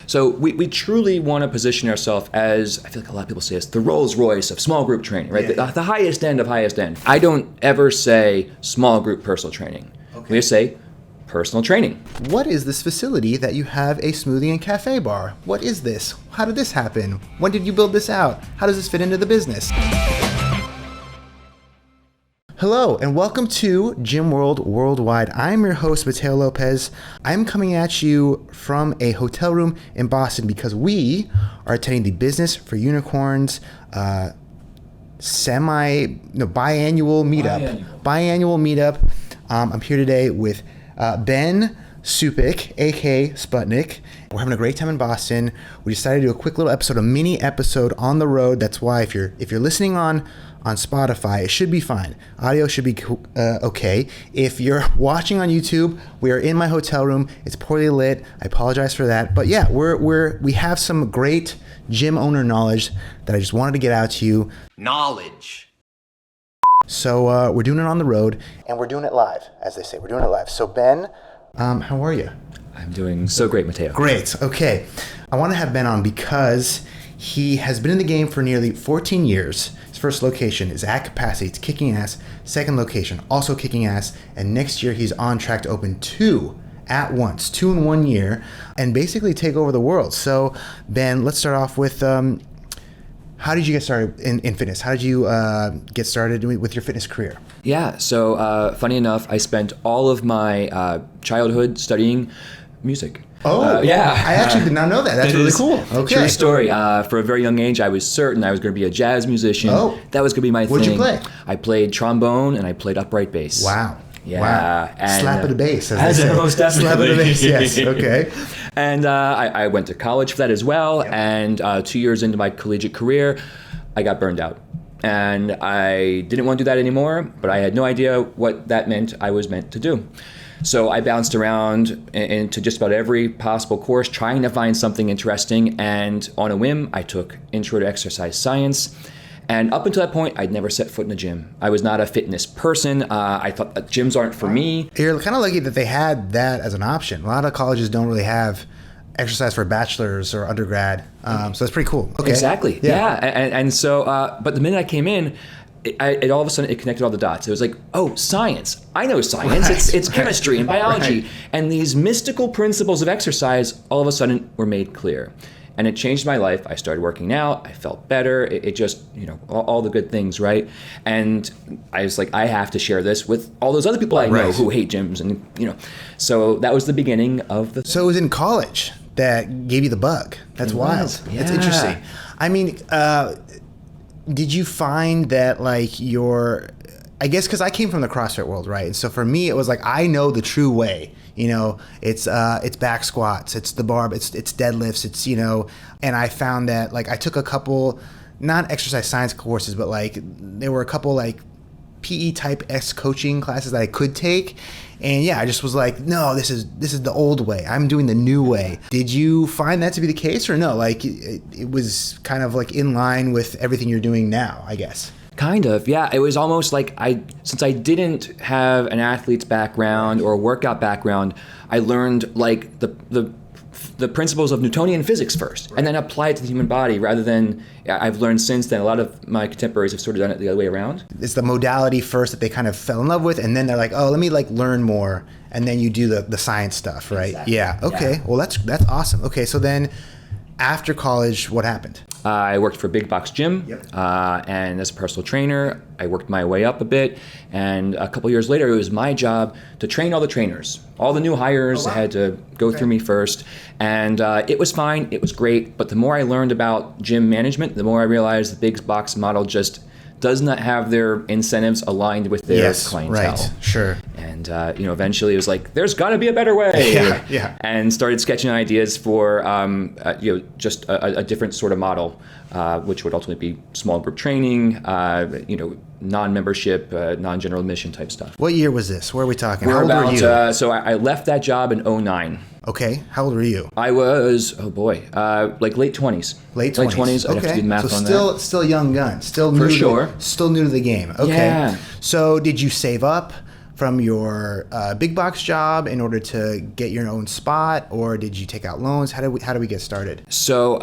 So we truly want to position ourselves as, I feel like a lot of people say, it's the Rolls Royce of small group training, right? The highest end of highest end. I don't ever say small group personal training. Okay. We just say personal training. What is this facility that you have a smoothie and cafe bar? What is this? How did this happen? When did you build this out? How does this fit into the business? Hello, and welcome to Gym World Worldwide. I'm your host, Mateo Lopez. I'm coming at you from a hotel room in Boston because we are attending the Business for Unicorns biannual meetup. I'm here today with Ben Supik, aka Sputnik. We're having a great time in Boston. We decided to do a quick little episode, a mini episode on the road. That's why if you're listening on Spotify, it should be fine. Audio should be okay. If you're watching on YouTube, we are in my hotel room. It's poorly lit. I apologize for that. But yeah, we have some great gym owner knowledge that I just wanted to get out to you. Knowledge. So we're doing it on the road, and we're doing it live, as they say. We're doing it live. So Ben, how are you? I'm doing so great, Mateo. Great. Okay. I want to have Ben on because he has been in the game for nearly 14 years. His first location is at Capacity. It's kicking ass. Second location, also kicking ass. And next year, he's on track to open 2 at once, 2 in 1 year, and basically take over the world. So, Ben, let's start off with how did you get started in fitness? How did you get started with your fitness career? Yeah, so funny enough, I spent all of my childhood studying music. Oh, yeah. I actually did not know that. That's really cool. Okay. True story. For a very young age, I was certain I was going to be a jazz musician. Oh. That was going to be my thing. What'd you play? I played trombone and I played upright bass. Wow. Yeah. Wow. And, slap of the bass, as they say. Most definitely. Slap of the bass, yes. Okay. And I went to college for that as well. Yep. And 2 years into my collegiate career, I got burned out. And I didn't want to do that anymore, but I had no idea what that meant I was meant to do. So I bounced around into just about every possible course, trying to find something interesting. And on a whim, I took Intro to Exercise Science. And up until that point, I'd never set foot in a gym. I was not a fitness person. I thought that gyms aren't for me. You're kind of lucky that they had that as an option. A lot of colleges don't really have exercise for bachelor's or undergrad. So that's pretty cool. Okay. Exactly. Yeah. And so, but the minute I came in, it all of a sudden it connected all the dots. It was like, oh, science. I know science. Right. It's chemistry and biology. Right. And these mystical principles of exercise all of a sudden were made clear. And it changed my life. I started working out. I felt better. It just, all the good things, right? And I was like, I have to share this with all those other people I know who hate gyms. And, so that was the beginning of the... So it was in college that gave you the bug. That's wild. Yeah. That's interesting. I mean, did you find that I guess because I came from the CrossFit world, right? And so for me, it was like, I know the true way. It's back squats, it's the bar, it's deadlifts, and I found that I took a couple, not exercise science courses, but there were a couple PE type S coaching classes that I could take. And yeah, I just was like, no, this is the old way. I'm doing the new way. Did you find that to be the case or no? It was kind of in line with everything you're doing now, I guess. Kind of, yeah. It was almost like since I didn't have an athlete's background or a workout background, I learned the principles of Newtonian physics first, and then applied it to the human body rather than, I've learned since then, a lot of my contemporaries have sort of done it the other way around. It's the modality first that they kind of fell in love with, and then they're like, oh, let me learn more, and then you do the science stuff, right? Exactly. Yeah, okay. Yeah. Well, that's awesome. Okay, so then after college, what happened? I worked for Big Box Gym, Yep. And as a personal trainer, I worked my way up a bit. And a couple years later, it was my job to train all the trainers. All the new hires had to go through me first. And it was fine. It was great. But the more I learned about gym management, the more I realized the Big Box model just does not have their incentives aligned with their clientele. Right, sure. And eventually it was like, there's got to be a better way. Yeah. And started sketching ideas for just a different sort of model, which would ultimately be small group training, non-membership, non-general admission type stuff. What year was this? Where are we talking? How old were you? So I left that job in 2009. Okay. How old were you? I was, late 20s. Late 20s. I'd have to do the math on that. Still a young gun. Still new. For sure. Still new to the game. Okay. Yeah. So did you save up from your big box job in order to get your own spot, or did you take out loans? How do we get started? So,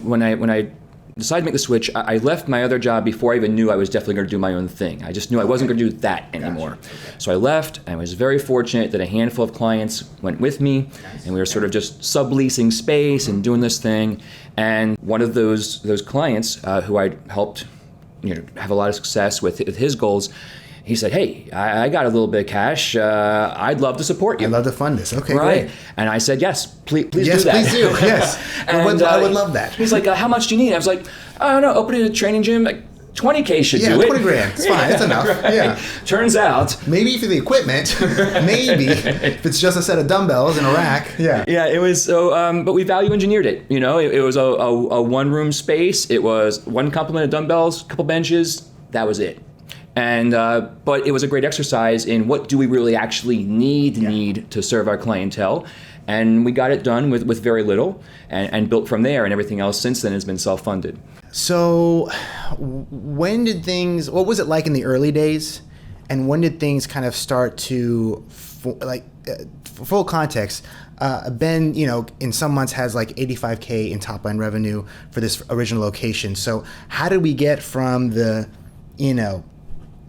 when I decided to make the switch, I left my other job before I even knew I was definitely going to do my own thing. I just knew I wasn't going to do that anymore. Gotcha. Okay. So I left, and I was very fortunate that a handful of clients went with me, and we were sort of just subleasing space and doing this thing. And one of those clients who I helped, have a lot of success with his goals, he said, "Hey, I got a little bit of cash. I'd love to support you. I'd love to fund this." Okay, Right. great. And I said, "Yes, please do that." Yes, please do. Yes. I would love that. He's like, "How much do you need?" I was like, "I don't know, opening a training gym, like $20K should do it." 20 grand. It's fine. It's enough. Yeah. Turns out. Maybe for the equipment. Maybe. If it's just a set of dumbbells and a rack. Yeah. Yeah, it was so, but we value engineered it. It was a one room space. It was one complement of dumbbells, a couple benches. That was it. And but it was a great exercise in what do we really actually need to serve our clientele, and we got it done with very little, and built from there. And everything else since then has been self-funded. So, what was it like in the early days, and when did things kind of start to, for full context, Ben, in some months has like 85K in top line revenue for this original location. So how did we get from the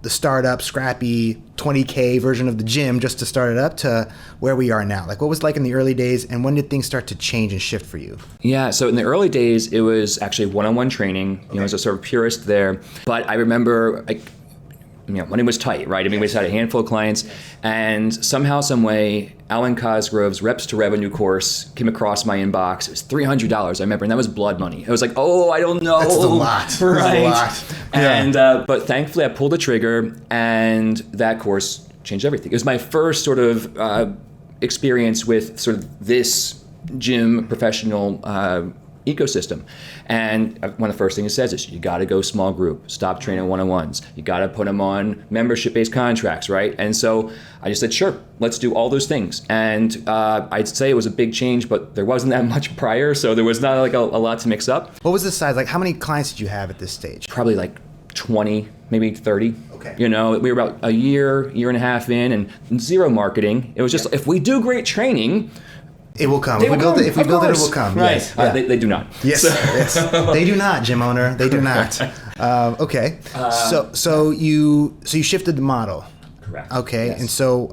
startup, scrappy 20K version of the gym just to start it up to where we are now? Like, what was it like in the early days, and when did things start to change and shift for you? Yeah, so in the early days, it was actually one-on-one training. As a sort of purist there. But I remember, money was tight, right? I mean, we just had a handful of clients, and somehow, some way, Alan Cosgrove's Reps to Revenue course came across my inbox. It was $300, I remember, and that was blood money. It was like, oh, I don't know. That's a lot. Right. That's a lot. Yeah. And but thankfully, I pulled the trigger, and that course changed everything. It was my first sort of experience with sort of this gym professional ecosystem. And one of the first things it says is you got to go small group, stop training one-on-ones. You got to put them on membership-based contracts, right? And so I just said, sure, let's do all those things. And I'd say it was a big change, but there wasn't that much prior, so there was not like a lot to mix up. What was the size? Like, how many clients did you have at this stage? Probably like 20, maybe 30. Okay. We were about a year and a half in, and zero marketing. It was just, if we do great training, it will come. If we build it, it will come. Right. Yes. Yeah. They do not. Yes. Yes. They do not, gym owner. They do not. Okay. So you shifted the model. Correct. Okay. Yes. And so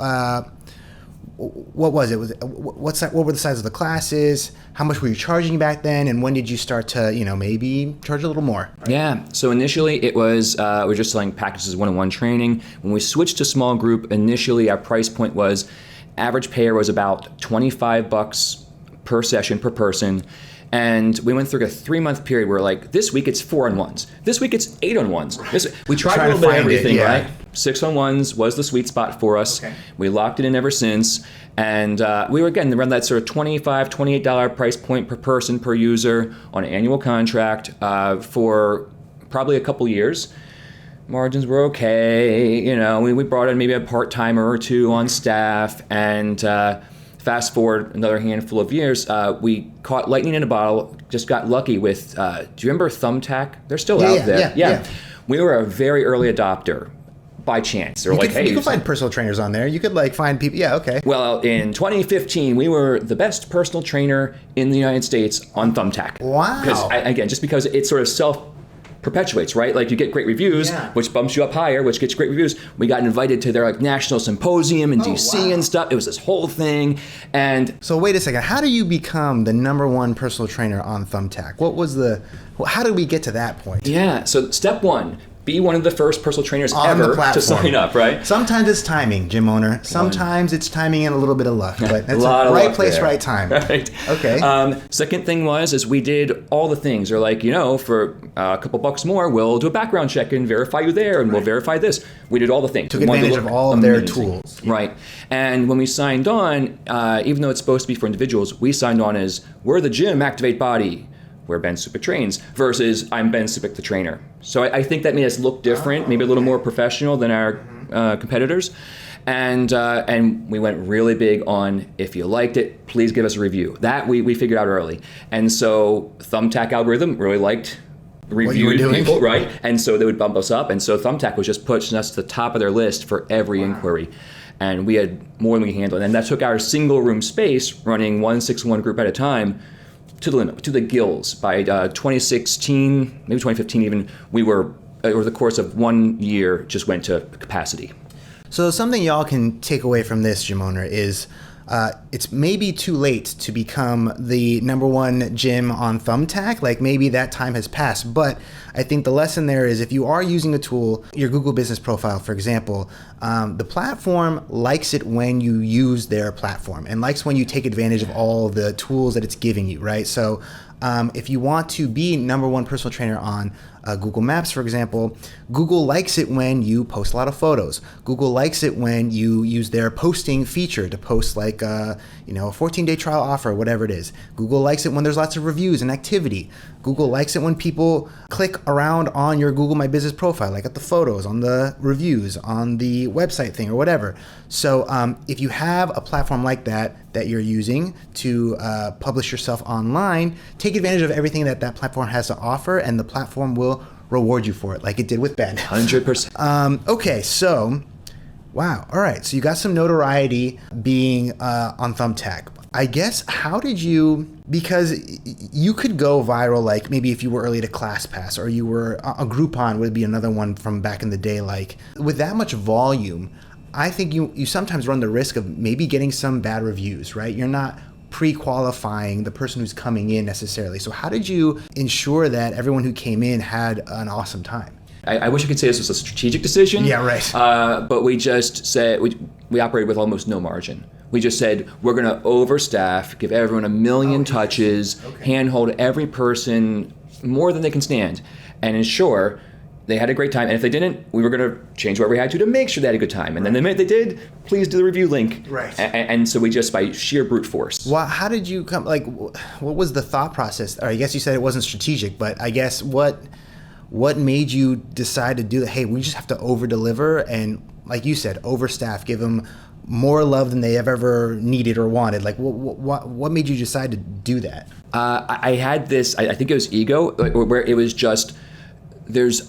what was it? What were the size of the classes? How much were you charging back then? And when did you start to maybe charge a little more? Right? Yeah. So initially it was we were just selling packages of one-on-one training. When we switched to small group, initially our price point was average payer was about $25 per session per person. And we went through a 3-month period where like this week it's 4-on-1s. This week it's 8-on-1s. We tried a little bit of everything, right? 6-on-1s was the sweet spot for us. Okay. We locked it in ever since. And we were again around that sort of $25, $28 price point per person per user on an annual contract for probably a couple years. Margins were okay, we brought in maybe a part-timer or two on staff, and fast forward another handful of years, we caught lightning in a bottle, just got lucky with, do you remember Thumbtack? They're still out there. Yeah. We were a very early adopter by chance. They're You could find personal trainers on there. You could find people. Yeah, okay. Well, in 2015, we were the best personal trainer in the United States on Thumbtack. Wow. Just because it sort of perpetuates, right? Like you get great reviews, which bumps you up higher, which gets great reviews. We got invited to their like national symposium in DC and stuff. It was this whole thing. And so wait a second, how do you become the #1 personal trainer on Thumbtack? How did we get to that point? Yeah, so step one, be one of the first personal trainers on ever the platform to sign up, right? Sometimes it's timing, gym owner. Sometimes it's timing and a little bit of luck, but it's right place, right time. Right. Okay. Second thing is we did all the things. They're like, for a couple bucks more, we'll do a background check and verify you there, and we'll verify this. We did all the things. Took advantage of all of their tools. Right. And when we signed on, even though it's supposed to be for individuals, we signed on as, we're the gym, Activate Body, where Ben Supik trains, versus I'm Ben Supik the trainer. So I think that made us look different, maybe a little more professional than our competitors. And we went really big on, if you liked it, please give us a review. That we figured out early. And so Thumbtack algorithm really liked reviewed doing. people, right? And so they would bump us up. And so Thumbtack was just pushing us to the top of their list for every inquiry. And we had more than we could handle. And that took our single room space, running 1 6-1 group at a time, to the limit, to the gills. By 2016, maybe 2015 even, we were, over the course of 1 year, just went to capacity. So something y'all can take away from this, Gym Owner, is it's maybe too late to become the #1 gym on Thumbtack. Like maybe that time has passed. But I think the lesson there is if you are using a tool, your Google Business Profile, for example, the platform likes it when you use their platform and likes when you take advantage of all the tools that it's giving you, right? So if you want to be #1 personal trainer on Google Maps, for example, Google likes it when you post a lot of photos. Google likes it when you use their posting feature to post like a 14-day trial offer, whatever it is. Google likes it when there's lots of reviews and activity. Google likes it when people click around on your Google My Business profile, like at the photos, on the reviews, on the website thing or whatever. So if you have a platform like that you're using to publish yourself online, take advantage of everything that platform has to offer, and the platform will reward you for it, like it did with Ben. 100%. Okay, so, wow. All right, so you got some notoriety being on Thumbtack. I guess, how did you, because you could go viral, like maybe if you were early to ClassPass, or you were, a Groupon would be another one from back in the day. Like, with that much volume, I think you sometimes run the risk of maybe getting some bad reviews, right? You're not pre-qualifying the person who's coming in necessarily. So how did you ensure that everyone who came in had an awesome time? I wish I could say this was a strategic decision. Yeah, right. But we just said, we operated with almost no margin. We just said, we're going to overstaff, give everyone 1 million touches, handhold every person more than they can stand, and ensure they had a great time. And if they didn't, we were going to change what we had to make sure they had a good time. And then the minute they did, please do the review link. Right. And so we just, by sheer brute force. Well, how did you come, like, what was the thought process? Or I guess you said it wasn't strategic, but I guess what made you decide to do that? Hey, we just have to over-deliver and, like you said, overstaff, give them more love than they have ever needed or wanted. Like, what made you decide to do that? I had this, I think it was ego, where it was just,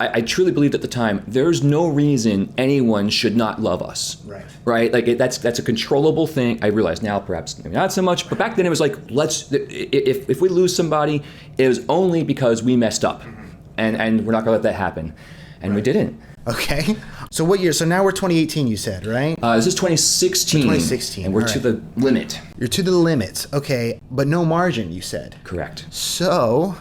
I truly believed at the time, there's no reason anyone should not love us. Right. Right? Like that's a controllable thing. I realize now perhaps maybe not so much, but back then it was like, if we lose somebody, it was only because we messed up. And we're not gonna let that happen. And we didn't. Okay. So what year? So now we're 2018, you said, right? This is 2016. 2016. And we're to the limit. You're to the limit. Okay. But no margin, you said. Correct. So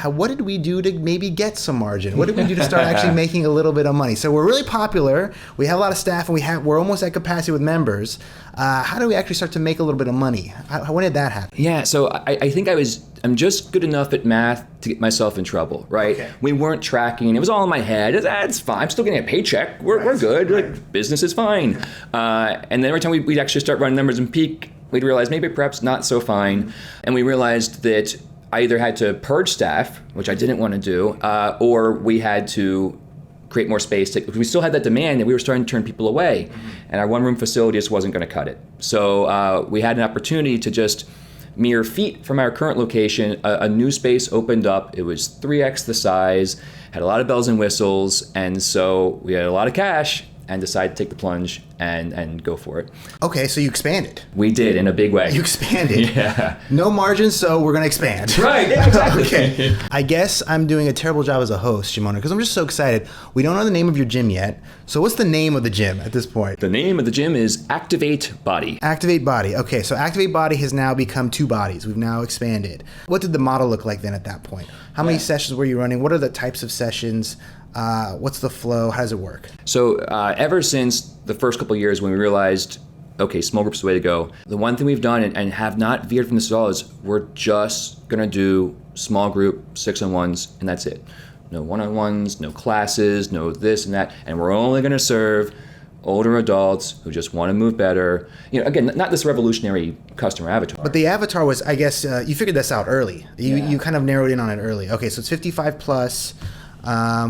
what did we do to maybe get some margin? What did we do to start actually making a little bit of money? So we're really popular. We have a lot of staff, and we're almost at capacity with members. How do we actually start to make a little bit of money? When did that happen? Yeah, so I think I'm just good enough at math to get myself in trouble, right? Okay. We weren't tracking. It was all in my head. That's fine. I'm still getting a paycheck. We're good. Right. Like, business is fine. And then every time we'd actually start running numbers and peak, we'd realize maybe perhaps not so fine. And we realized that I either had to purge staff, which I didn't want to do, or we had to create more space. We still had that demand, and we were starting to turn people away. And our one-room facility just wasn't going to cut it. So we had an opportunity to just mere feet from our current location, a new space opened up. It was 3x the size, had a lot of bells and whistles, and so we had a lot of cash and decided to take the plunge and go for it. Okay, so you expanded. We did, in a big way. You expanded. Yeah. No margin, so we're going to expand. Right, yeah, exactly. Okay. I guess I'm doing a terrible job as a host, Jim Owner, because I'm just so excited. We don't know the name of your gym yet. So what's the name of the gym at this point? The name of the gym is Activate Body. Activate Body. Okay, so Activate Body has now become 2 bodies. We've now expanded. What did the model look like then at that point? How many sessions were you running? What are the types of sessions? What's the flow? How does it work? So ever since the first couple of years when we realized, okay, small groups is the way to go, the one thing we've done and have not veered from this at all is we're just going to do small group 6-on-1s, and that's it. No one-on-ones, no classes, no this and that, and we're only going to serve older adults who just want to move better. Again, not this revolutionary customer avatar. But the avatar was, I guess, you figured this out early. You kind of narrowed in on it early. Okay, so it's 55 plus,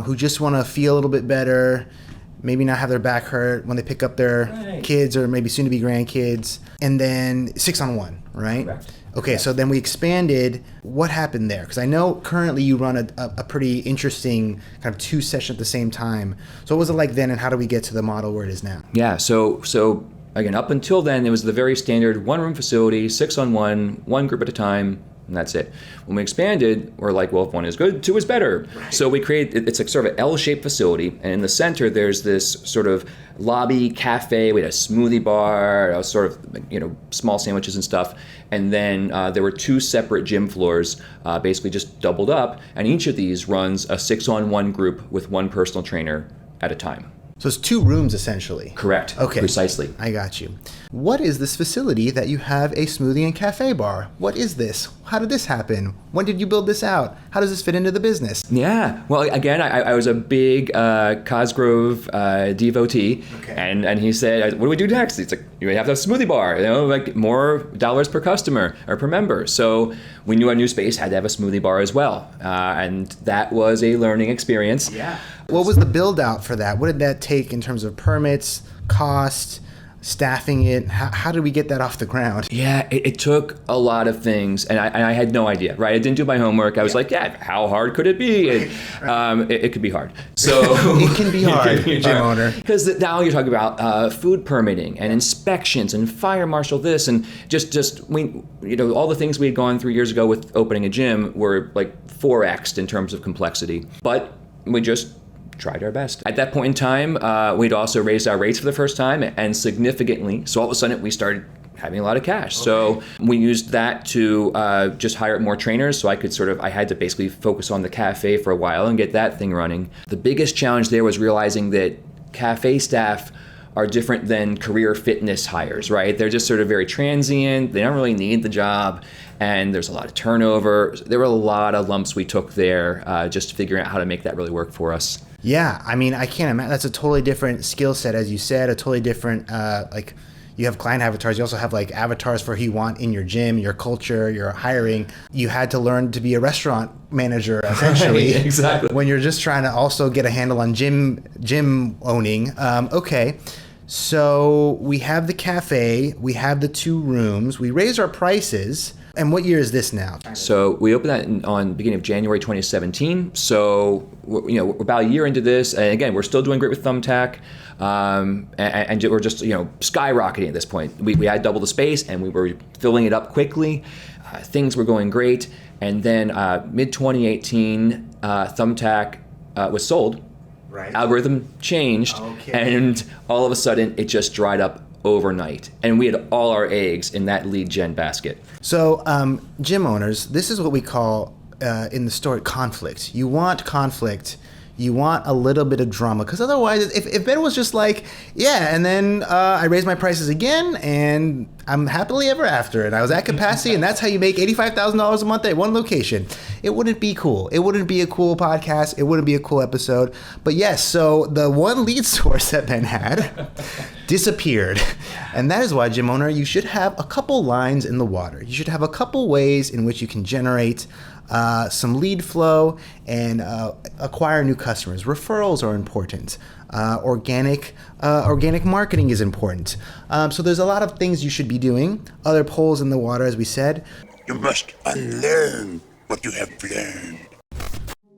who just want to feel a little bit better, maybe not have their back hurt when they pick up their kids or maybe soon to be grandkids, and then 6-on-1, right? Correct. Okay, so then we expanded. What happened there? Because I know currently you run a pretty interesting kind of 2 sessions at the same time. So what was it like then, and how do we get to the model where it is now? Yeah, so again, up until then, it was the very standard 1-room facility, 6-on-1, one group at a time, and that's it. When we expanded, we're like, well, if 1 is good, 2 is better. Right. So we created, it's like sort of an L-shaped facility, and in the center, there's this sort of lobby cafe. We had a smoothie bar, a sort of, small sandwiches and stuff. And then there were 2 separate gym floors, basically just doubled up, and each of these runs a 6-on-1 group with 1 personal trainer at a time. So it's 2 rooms essentially. Correct. Okay. Precisely. I got you. What is this facility that you have a smoothie and cafe bar? What is this? How did this happen? When did you build this out? How does this fit into the business? Yeah. Well, again, I was a big Cosgrove devotee, okay. and he said, "What do we do next?" It's like, "You have to have a smoothie bar, like more dollars per customer or per member." So we knew our new space had to have a smoothie bar as well, and that was a learning experience. Yeah. What was the build out for that? What did that take in terms of permits, cost, staffing it? How did we get that off the ground? Yeah, it took a lot of things, and I had no idea, right? I didn't do my homework. I was like, yeah, how hard could it be? It could be hard. So it can be hard, gym owner. Because now you're talking about food permitting and inspections and fire marshal this, and just we, all the things we had gone through years ago with opening a gym were like 4x'd in terms of complexity. But we just tried our best. At that point in time, we'd also raised our rates for the first time, and significantly. So all of a sudden, we started having a lot of cash. Okay. So we used that to just hire more trainers. So I had to basically focus on the cafe for a while and get that thing running. The biggest challenge there was realizing that cafe staff are different than career fitness hires, right? They're just sort of very transient. They don't really need the job, and there's a lot of turnover. There were a lot of lumps we took there just figuring out how to make that really work for us. Yeah, I mean, I can't imagine. That's a totally different skill set, as you said, a totally different, you have client avatars. You also have like avatars for who you want in your gym, your culture, your hiring. You had to learn to be a restaurant manager, essentially. Right, exactly. When you're just trying to also get a handle on gym owning. Okay, so we have the cafe, we have the 2 rooms, we raised our prices. And what year is this now? So we opened that on beginning of January 2017. So we're about a year into this, and again, we're still doing great with Thumbtack, and we're just skyrocketing at this point. We had double the space, and we were filling it up quickly. Things were going great, and then mid 2018, Thumbtack was sold. Right. Algorithm changed, okay. And all of a sudden, it just dried up overnight, and we had all our eggs in that lead gen basket. So gym owners, this is what we call in the story conflict. You want conflict, you want a little bit of drama, because otherwise if Ben was just like, yeah, and then I raised my prices again and I'm happily ever after, and I was at capacity, and that's how you make $85,000 a month at one location, it wouldn't be cool. It wouldn't be a cool podcast. It wouldn't be a cool episode. But yes, so the one lead source that Ben had disappeared. And that is why, gym owner, you should have a couple lines in the water. You should have a couple ways in which you can generate some lead flow and acquire new customers. Referrals are important. Organic marketing is important. So there's a lot of things you should be doing. Other poles in the water, as we said. You must unlearn what you have learned.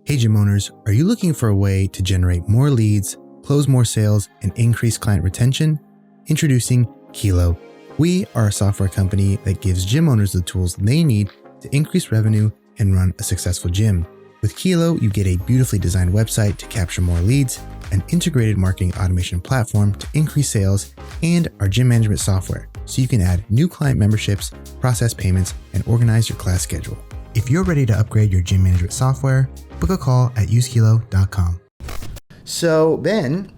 Hey, gym owners, are you looking for a way to generate more leads, close more sales, and increase client retention? Introducing Kilo. We are a software company that gives gym owners the tools they need to increase revenue and run a successful gym. With Kilo, you get a beautifully designed website to capture more leads, an integrated marketing automation platform to increase sales, and our gym management software, so you can add new client memberships, process payments, and organize your class schedule. If you're ready to upgrade your gym management software, book a call at usekilo.com. So, Ben,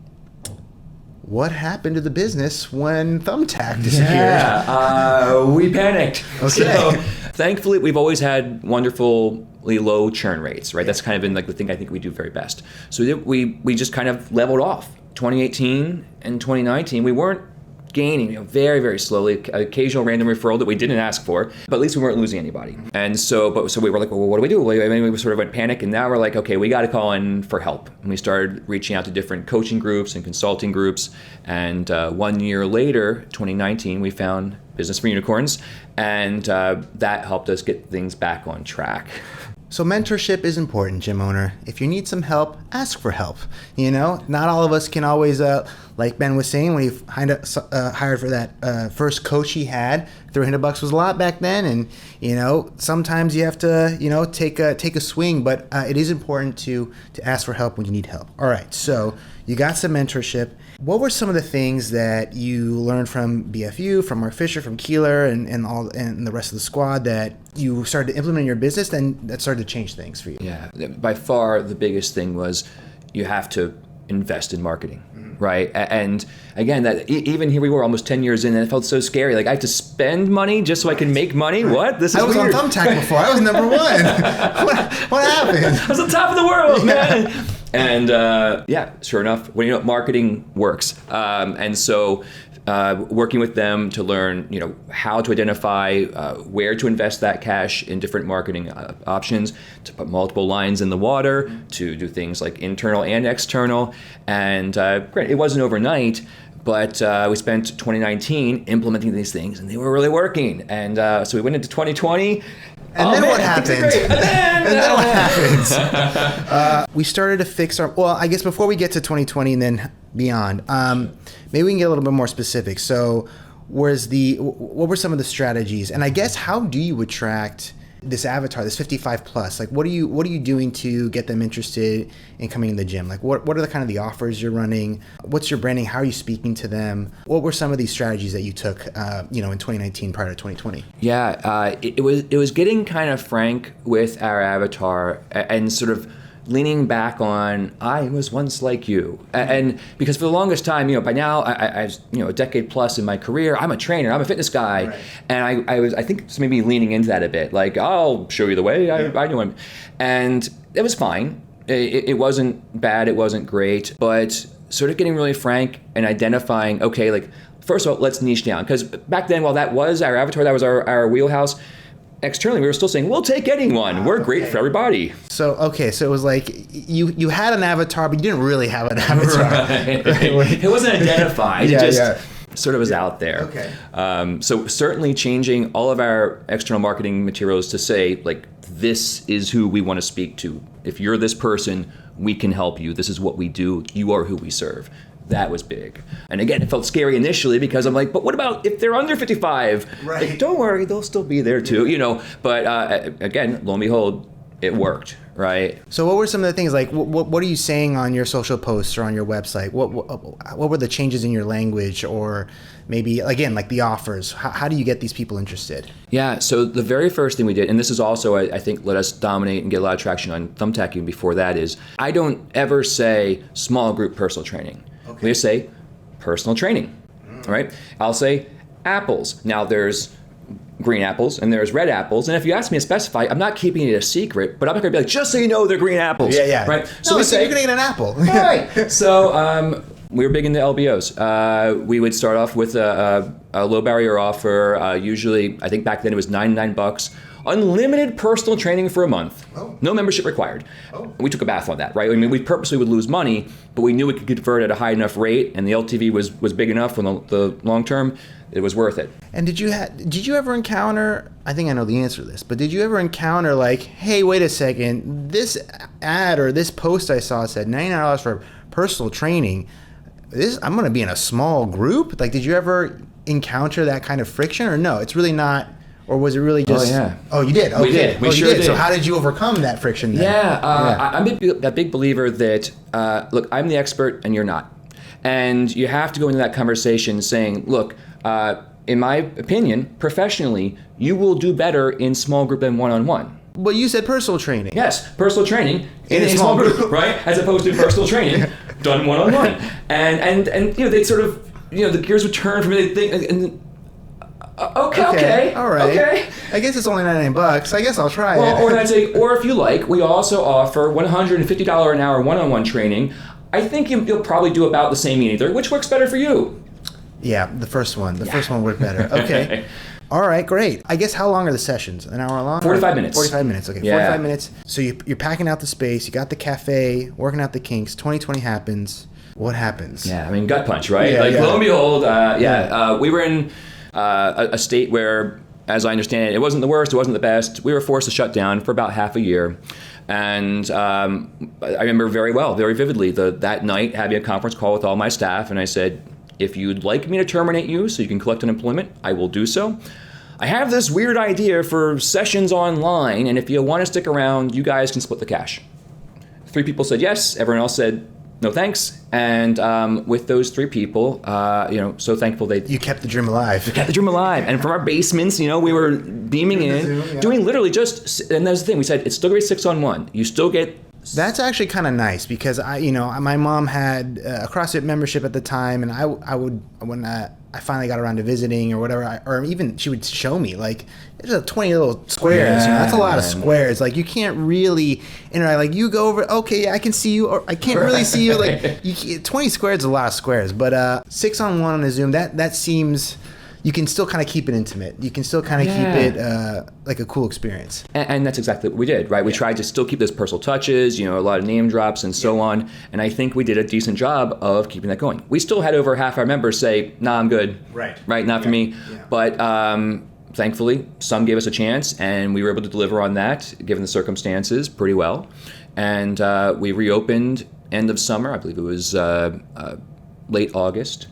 what happened to the business when Thumbtack disappeared? Yeah, we panicked. Okay. So, thankfully, we've always had wonderfully low churn rates, right? That's kind of been like the thing I think we do very best. So we just kind of leveled off. 2018 and 2019, we weren't gaining, very, very slowly, occasional random referral that we didn't ask for, but at least we weren't losing anybody. And so we were like, well, what do we do? I mean, we sort of went panic, and now we're like, okay, we got to call in for help. And we started reaching out to different coaching groups and consulting groups. And 1 year later, 2019, we found Business for Unicorns, and that helped us get things back on track. So mentorship is important, gym owner. If you need some help, ask for help. Not all of us can always, like Ben was saying, when he hired for that first coach he had, $300 was a lot back then. And, sometimes you have to, take a swing, but it is important to ask for help when you need help. All right. So you got some mentorship. What were some of the things that you learned from BFU, from Mark Fisher, from Keeler, and the rest of the squad that you started to implement in your business, and that started to change things for you? Yeah, by far the biggest thing was you have to invest in marketing, right? And again, that even here we were almost 10 years in, and it felt so scary. Like I have to spend money just so I can make money. What? This is I was weird. on Thumbtack before. I was number one. What happened? I was on top of the world, man. And sure enough, marketing works. And so working with them to learn, how to identify where to invest that cash in different marketing options, to put multiple lines in the water, to do things like internal and external. And granted, it wasn't overnight, but we spent 2019 implementing these things, and they were really working. And so we went into 2020. And then what happened? And then what happens? We started to fix I guess before we get to 2020 and then beyond, maybe we can get a little bit more specific. So what were some of the strategies? And I guess, how do you attract this avatar, this 55 plus? Like, what are you doing to get them interested in coming in the gym? Like, what are the kind of the offers you're running? What's your branding? How are you speaking to them? What were some of these strategies that you took, in 2019 prior to 2020? Yeah, it was getting kind of frank with our avatar and sort of leaning back on, I was once like you. And because for the longest time, by now I was, a decade plus in my career, I'm a trainer, I'm a fitness guy. Right. And I think maybe leaning into that a bit, like, I'll show you the way, I know him. And it was fine. It wasn't bad, it wasn't great, but sort of getting really frank and identifying, okay, like, first of all, let's niche down. Because back then, while that was our avatar, that was our wheelhouse, externally, we were still saying, we'll take anyone. We're great for everybody. So it was like you had an avatar, but you didn't really have an avatar. Right. It wasn't identified. It just sort of was out there. Okay. So certainly changing all of our external marketing materials to say, like, this is who we want to speak to. If you're this person, we can help you. This is what we do. You are who we serve. That was big. And again, it felt scary initially because I'm like, but what about if they're under 55? Right. Like, don't worry, they'll still be there too, But again, lo and behold, it worked, right? So what were some of the things, like, what are you saying on your social posts or on your website? What were the changes in your language, or maybe, again, like the offers? How do you get these people interested? Yeah, so the very first thing we did, and this is also, I think, let us dominate and get a lot of traction on Thumbtack even before that, is I don't ever say small group personal training. Okay. We just say personal training, right? I'll say apples. Now there's green apples and there's red apples. And if you ask me to specify, I'm not keeping it a secret, but I'm not going to be like, just so you know, they're green apples. Yeah. Right? So we say you're going to get an apple. All right. So we were big into LBOs. We would start off with a low barrier offer. Usually, I think back then it was $99. Unlimited personal training for a month. Oh. No membership required. Oh. We took a bath on that, right? I mean, we purposely would lose money, but we knew we could convert at a high enough rate, and the LTV was big enough on the long term. It was worth it. And did you ever encounter, I think I know the answer to this, but did you ever encounter, like, hey, wait a second, this ad or this post I saw said $99 for personal training. I'm going to be in a small group? Like, did you ever encounter that kind of friction, or no? It's really not. Or was it really just... Oh, yeah. Oh, you did? Okay. We did. We sure did. So how did you overcome that friction then? Yeah. I'm a big believer that, look, I'm the expert and you're not. And you have to go into that conversation saying, look, in my opinion, professionally, you will do better in small group than one-on-one. Well, you said personal training. Yes, personal training in a small group, right? As opposed to personal training done one-on-one. And they sort of, the gears would turn for me. They think... Okay. All right. Okay. I guess it's only $99. I guess I'll try it. Or if you like, we also offer $150 an hour one-on-one training. I think you'll probably do about the same in either. Which works better for you? Yeah, the first one. The first one worked better. Okay. All right, great. I guess how long are the sessions? An hour long? 45 minutes. 45 minutes, okay. Yeah. 45 minutes. So you're packing out the space, you got the cafe, working out the kinks, 2020 happens. What happens? Yeah, I mean, gut punch, right? Yeah, like, yeah. lo and behold, we were in a state where, as I understand it, it wasn't the worst, it wasn't the best. We were forced to shut down for about half a year. And I remember very well, very vividly, that night having a conference call with all my staff, and I said, if you'd like me to terminate you so you can collect unemployment, I will do so. I have this weird idea for sessions online, and if you want to stick around, you guys can split the cash. 3 people said yes, everyone else said no thanks. And with those 3 people, so thankful they You kept the dream alive. kept the dream alive. And from our basements, we were beaming in, Zoom, yeah. doing literally just, and that's the thing, we said, it's still gonna be 6-on-1. You still get. That's actually kind of nice because my mom had a CrossFit membership at the time, and I would when I finally got around to visiting or whatever, or even she would show me like there's a 20 little squares. That's a lot of squares. Like you can't really interact. Like you go over, okay, yeah, I can see you, or I can't really see you. Like 20 squares is a lot of squares, but 6-on-1 on a Zoom that seems. You can still kind of keep it intimate. You can still kind of keep it like a cool experience. And that's exactly what we did, right? We tried to still keep those personal touches, a lot of name drops and so on. And I think we did a decent job of keeping that going. We still had over half our members say, nah, I'm good. Right. Not for me. Yeah. But thankfully, some gave us a chance, and we were able to deliver on that, given the circumstances, pretty well. And we reopened end of summer. I believe it was late August.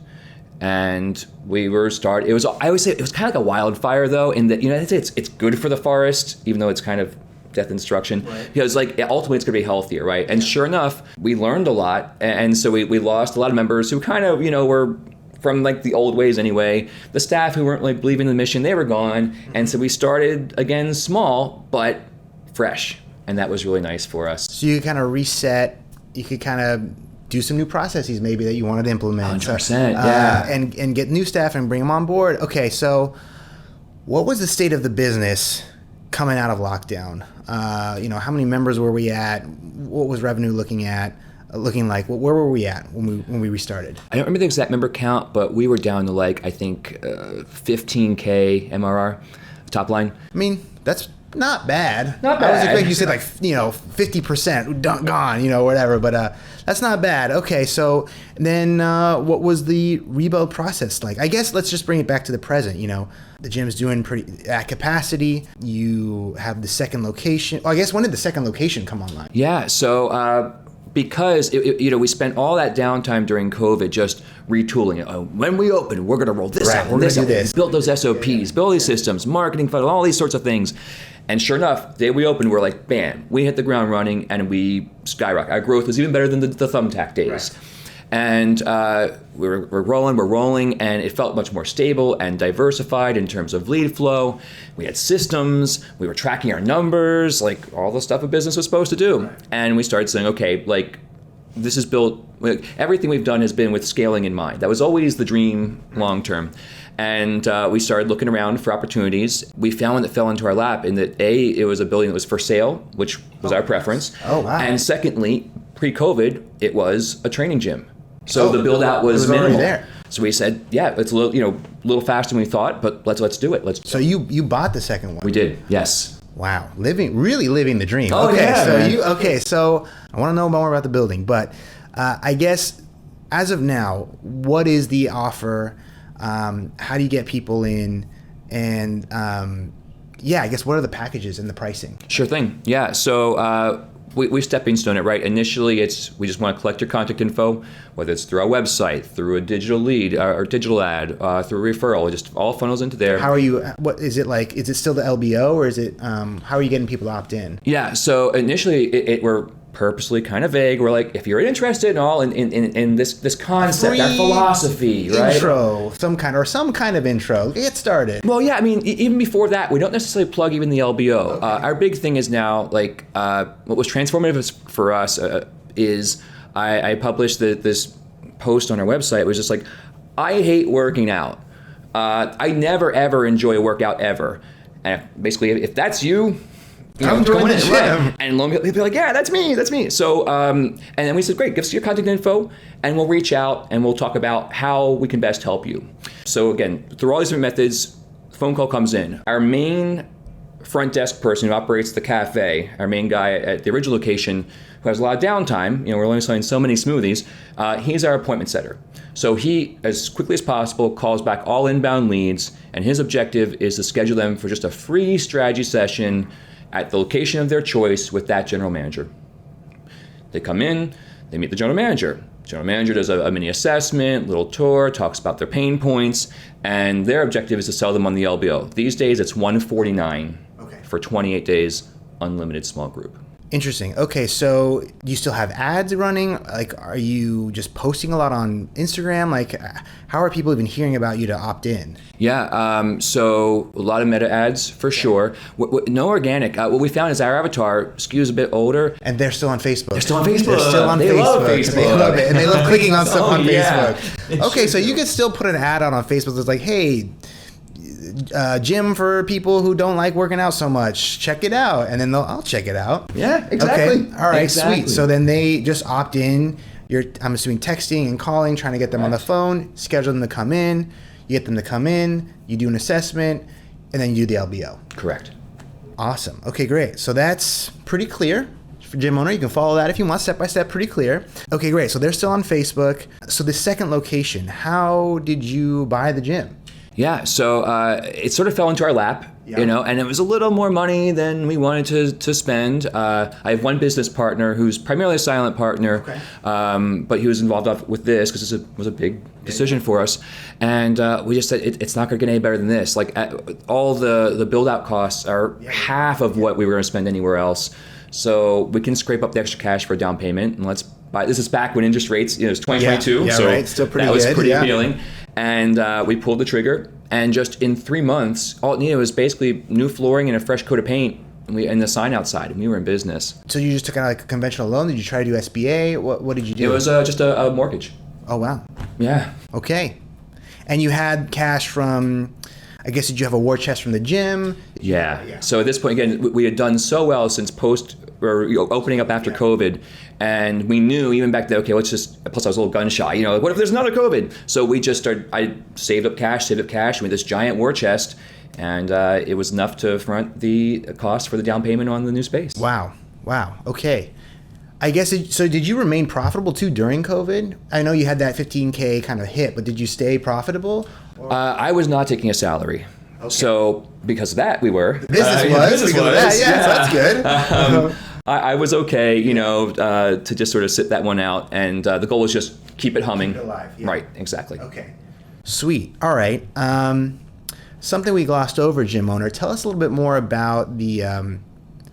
And we were started. It was. I always say it was kind of like a wildfire, though. In that, I'd say it's good for the forest, even though it's kind of death and destruction. Right. Because ultimately it's going to be healthier, right? And sure enough, we learned a lot, and so we lost a lot of members who kind of were from like the old ways anyway. The staff who weren't like believing in the mission, they were gone, and so we started again small but fresh, and that was really nice for us. So you kind of reset. You could kind of do some new processes maybe that you wanted to implement. 100%, yeah. And get new staff and bring them on board. Okay, so what was the state of the business coming out of lockdown? How many members were we at? What was revenue looking like? Where were we at when we restarted? I don't remember the exact member count, but we were down to I think 15K MRR top line. I mean, that's not bad. Not I was bad. expecting you said 50% gone, whatever. But that's not bad. Okay, so then what was the rebuild process like? I guess let's just bring it back to the present. The gym's doing pretty at capacity. You have the second location. I guess when did the second location come online? Yeah, so because we spent all that downtime during COVID just retooling it. When we open, we're going to roll this Right, out, we're gonna this do out. this. Build those SOPs, build these systems, marketing funnel, all these sorts of things. And sure enough, the day we opened, we're like, bam, we hit the ground running and we skyrocket. Our growth was even better than the Thumbtack days. Right. And we're rolling, and it felt much more stable and diversified in terms of lead flow. We had systems, we were tracking our numbers, like all the stuff a business was supposed to do. Right. And we started saying, okay, this is built, everything we've done has been with scaling in mind. That was always the dream long term. And we started looking around for opportunities. We found one that fell into our lap in that it was a building that was for sale, which was our preference. Oh, wow. And secondly, pre-COVID, it was a training gym. So the build out was already minimal. there. So we said, yeah, it's a little faster than we thought, but let's do it. So you bought the second one? We did, yes. Wow, really living the dream. Oh, okay, yeah, so man. So I want to know more about the building, but I guess as of now, what is the offer? How do you get people in? And I guess what are the packages and the pricing? Sure thing. Yeah. So we stepping stone it, right? Initially, we just want to collect your contact info, whether it's through our website, through a digital lead or digital ad, through a referral, just all funnels into there. How are you? What is it like? Is it still the LBO or is it? How are you getting people to opt in? Yeah. So initially, we're purposely kind of vague. We're like, if you're interested in all in this concept, our philosophy, right? Intro, some kind of intro. Get started. Well, yeah, I mean, even before that, we don't necessarily plug even the LBO. Okay. Our big thing is now, what was transformative for us is I published this post on our website. It was just like, I hate working out. I never, ever enjoy a workout, ever. And basically, if that's you, Come join the gym. Right. And lo and behold, they'd be like, yeah, that's me. So, and then we said, great, give us your contact info, and we'll reach out and we'll talk about how we can best help you. So again, through all these different methods, phone call comes in. Our main front desk person who operates the cafe, our main guy at the original location, who has a lot of downtime, we're only selling so many smoothies, he's our appointment setter. So he, as quickly as possible, calls back all inbound leads, and his objective is to schedule them for just a free strategy session at the location of their choice with that general manager. They come in, they meet the general manager. General manager does a mini assessment, little tour, talks about their pain points, and their objective is to sell them on the LBO. These days it's $149 for 28 days, unlimited small group. Interesting. Okay, so do you still have ads running? Like, are you just posting a lot on Instagram? Like, how are people even hearing about you to opt in? Yeah, so a lot of meta ads for sure. No organic. What we found is our avatar skews a bit older. And they're still on Facebook. They're still on Facebook. They're still on They Facebook. love Facebook. They love it. And they love clicking on stuff on yeah. Facebook. Okay, so you can still put an ad out on Facebook that's like, hey, gym for people who don't like working out so much. Check it out. And then I'll check it out. Yeah, exactly. Okay. All right, exactly. Sweet. So then they just opt in. I'm assuming texting and calling, trying to get them on the phone, schedule them to come in. You get them to come in, you do an assessment, and then you do the LBO. Correct. Awesome. Okay, great. So that's pretty clear. For gym owner, you can follow that if you want, step by step, pretty clear. Okay, great. So they're still on Facebook. So the second location, how did you buy the gym? Yeah, so it sort of fell into our lap, and it was a little more money than we wanted to spend. I have one business partner who's primarily a silent partner, but he was involved with this because this was a big decision for us. And we just said, it's not going to get any better than this. Like all the build-out costs are half of what we were going to spend anywhere else. So we can scrape up the extra cash for a down payment, and let's buy. This is back when interest rates, it was 2022, so right. Still pretty that was good. pretty appealing. And we pulled the trigger, and just in 3 months, all it needed was basically new flooring and a fresh coat of paint, and the sign outside, and we were in business. So you just took out like a conventional loan? Did you try to do SBA? What did you do? It was just a mortgage. Oh, wow. Yeah. Okay. And you had cash from, I guess, did you have a war chest from the gym? Yeah. So at this point, again, we had done so well since opening up after COVID, and we knew even back then, okay, let's just, plus I was a little gun shy, like, what if there's another COVID? So we just I saved up cash, we had this giant war chest, and it was enough to front the cost for the down payment on the new space. Wow. Okay. I guess, so did you remain profitable too during COVID? I know you had that 15K kind of hit, but did you stay profitable? I was not taking a salary. Okay. So because of that, we were. Business was. Because of that, so that's good. I was okay, to just sort of sit that one out, and the goal was just keep it humming. Keep it alive. Yeah. Right, exactly. Okay. Sweet. All right. Something we glossed over, gym owner. Tell us a little bit more about the.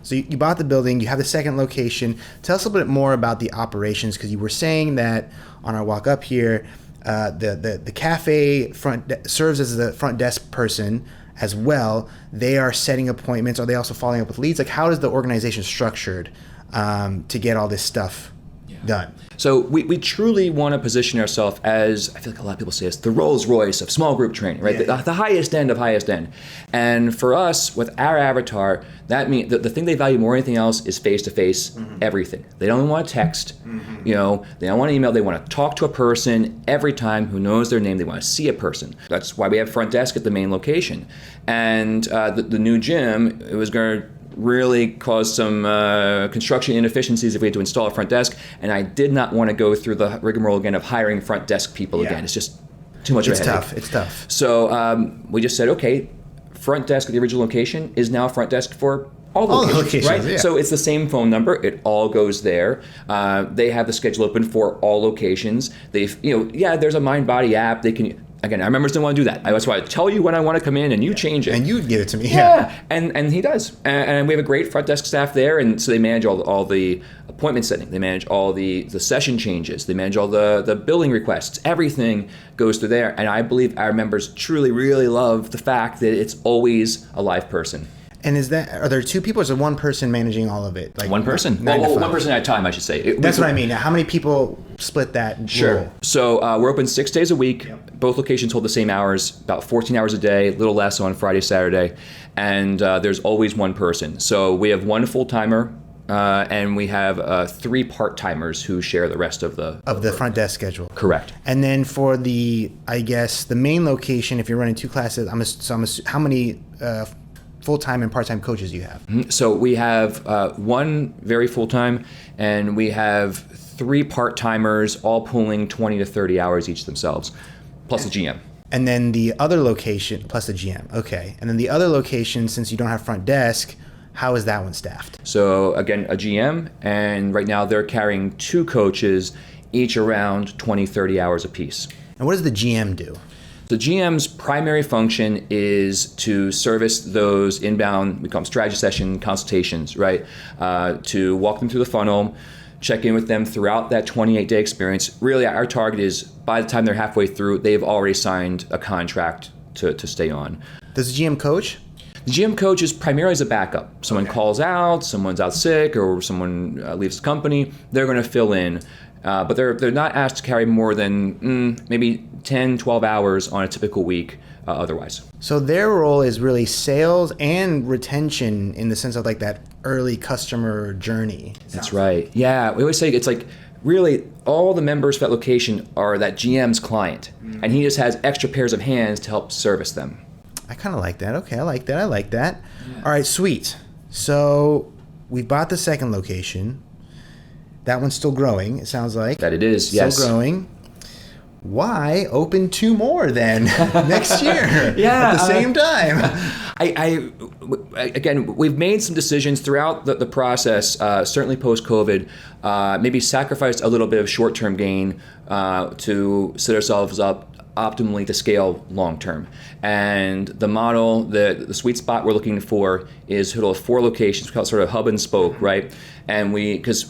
So you bought the building. You have the second location. Tell us a little bit more about the operations, because you were saying that on our walk up here, the cafe serves as the front desk person as well. They are setting appointments. Are they also following up with leads? Like, how is the organization structured to get all this stuff done? So we truly want to position ourselves as, I feel like a lot of people say this, the Rolls Royce of small group training, right? Yeah. The highest end of highest end. And for us, with our avatar, that means the thing they value more than anything else is face-to-face everything. They don't want to text, they don't want to email. They want to talk to a person every time who knows their name. They want to see a person. That's why we have front desk at the main location. And the new gym, it was going to really caused some construction inefficiencies if we had to install a front desk, and I did not want to go through the rigmarole again of hiring front desk people again. It's just too much of a headache. It's tough. So we just said, okay, front desk at the original location is now front desk for all the locations, right? Yeah. So it's the same phone number. It all goes there. They have the schedule open for all locations. There's a MindBody app. They can. Again, our members don't want to do that. That's why I tell you when I want to come in, and you change it. And you give it to me. Yeah. And he does. And we have a great front desk staff there, and so they manage all the appointment setting. They manage all the session changes. They manage all the billing requests. Everything goes through there. And I believe our members truly, really love the fact that it's always a live person. And are there two people or is there one person managing all of it? Like One person. nine to Well, five? one person at a time, I should say. That's what I mean. Now, how many people split that role? So we're open 6 days a week. Both locations hold the same hours, about 14 hours a day, a little less on Friday, Saturday. And there's always one person. So we have one full-timer and we have 3 part-timers who share the rest of the front desk schedule. Correct. And then for the main location, if you're running 2 classes, how many full-time and part-time coaches do you have? So we have 1 very full-time, and we have 3 part-timers, all pulling 20 to 30 hours each themselves, plus a GM. And then the other location, plus a GM. Okay. And then the other location, since you don't have front desk, how is that one staffed? So again, a GM, and right now they're carrying 2 coaches, each around 20, 30 hours apiece. And what does the GM do? The GM's primary function is to service those inbound, we call them strategy session consultations, right? To walk them through the funnel, check in with them throughout that 28-day experience. Really, our target is by the time they're halfway through, they've already signed a contract to stay on. Does the GM coach? The GM coach is primarily as a backup. Someone calls out, someone's out sick, or someone leaves the company, they're going to fill in. But they're not asked to carry more than maybe 10, 12 hours on a typical week otherwise. So their role is really sales and retention in the sense of like that early customer journey. That's right. Yeah, we always say it's like really all the members for that location are that GM's client, and he just has extra pairs of hands to help service them. I kind of like that. Okay, I like that. Yeah. All right, sweet. So we bought the second location. That one's still growing, it sounds like. That it is, yes. Still growing. Why open 2 more then next year at the same time? Again, we've made some decisions throughout the process, certainly post-COVID, maybe sacrificed a little bit of short-term gain to set ourselves up optimally to scale long-term. And the model, the sweet spot we're looking for is sort of 4 locations, we call it sort of hub and spoke, right? And because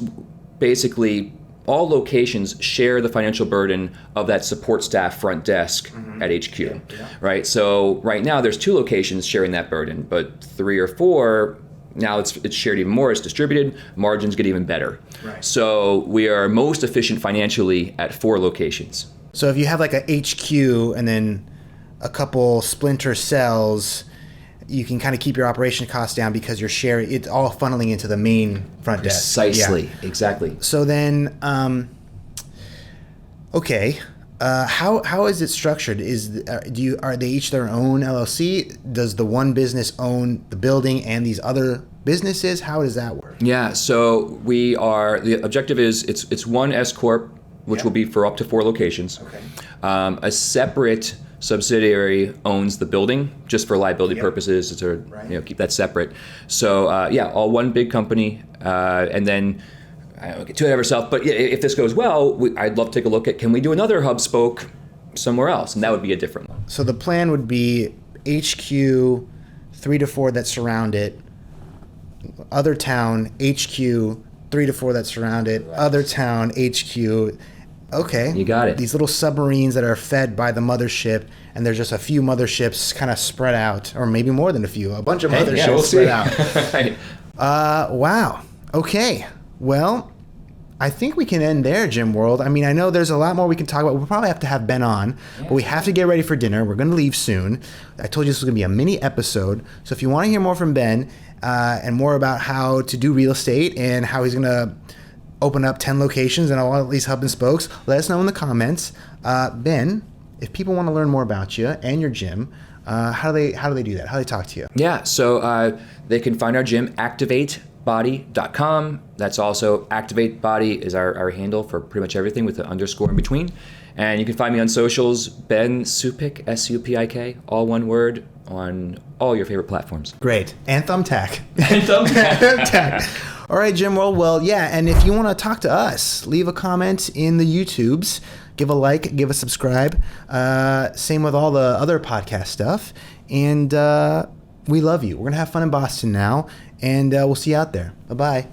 basically all locations share the financial burden of that support staff front desk at HQ, right? So right now there's 2 locations sharing that burden, but 3 or 4, now it's shared even more, it's distributed, margins get even better. Right. So we are most efficient financially at 4 locations. So if you have like a HQ and then a couple splinter cells, you can kind of keep your operation costs down because you're sharing, it's all funneling into the main front desk. Precisely, exactly. So then, okay, how is it structured? Are they each their own LLC? Does the one business own the building and these other businesses? How does that work? Yeah, so the objective is it's one S Corp, which will be for up to 4 locations. Okay. A separate subsidiary owns the building just for liability purposes to keep that separate. So all one big company, and then I don't get too ahead of ourselves, but if this goes well, I'd love to take a look at, can we do another hub spoke somewhere else? And that would be a different one. So the plan would be HQ, 3 to 4 that surround it, other town, HQ, 3 to 4 that surround it, other town, HQ. Okay. You got it. These little submarines that are fed by the mothership, and there's just a few motherships kind of spread out, or maybe more than a few, a bunch of motherships spread out. Right. Wow. Okay. Well, I think we can end there, Gym World. I mean, I know there's a lot more we can talk about. We'll probably have to have Ben on, but we have to get ready for dinner. We're going to leave soon. I told you this was going to be a mini episode. So if you want to hear more from Ben and more about how to do real estate and how he's going to open up 10 locations and all these hub and spokes, let us know in the comments. Ben, if people want to learn more about you and your gym, how do they do that? How do they talk to you? Yeah, so they can find our gym, activatebody.com. That's also Activate Body is our handle for pretty much everything with the underscore in between. And you can find me on socials, Ben Supik, S-U-P-I-K, all one word, on all your favorite platforms. Great. And Thumbtack. And Thumbtack. All right, Gym World. Well, yeah, and if you want to talk to us, leave a comment in the YouTubes. Give a like, give a subscribe. Same with all the other podcast stuff. And we love you. We're going to have fun in Boston now, and we'll see you out there. Bye-bye.